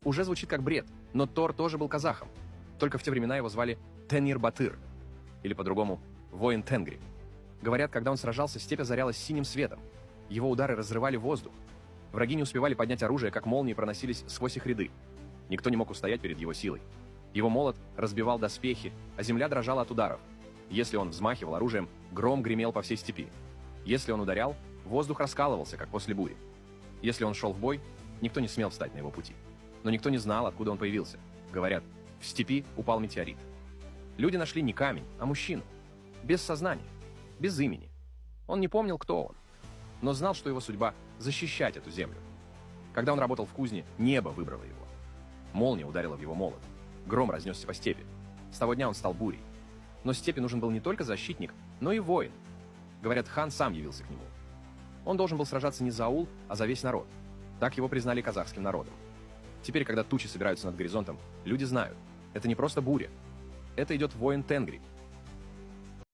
Уже звучит как бред, но Тор тоже был казахом. Только в те времена его звали Тенир-Батыр, или по-другому воин Тенгри. Говорят, когда он сражался, степь озарялась синим светом. Его удары разрывали воздух. Враги не успевали поднять оружие, как молнии проносились сквозь их ряды. Никто не мог устоять перед его силой. Его молот разбивал доспехи, а земля дрожала от ударов. Если он взмахивал оружием, гром гремел по всей степи. Если он ударял, воздух раскалывался, как после бури. Если он шел в бой, никто не смел встать на его пути. Но никто не знал, откуда он появился. Говорят, в степи упал метеорит. Люди нашли не камень, а мужчину. Без сознания, без имени. Он не помнил, кто он, но знал, что его судьба — защищать эту землю. Когда он работал в кузне, небо выбрало его. Молния ударила в его молот. Гром разнесся по степи. С того дня он стал бурей. Но степи нужен был не только защитник, но и воин. Говорят, хан сам явился к нему. Он должен был сражаться не за аул, а за весь народ. Так его признали казахским народом. Теперь, когда тучи собираются над горизонтом, люди знают, это не просто буря. Это идет воин Тенгри,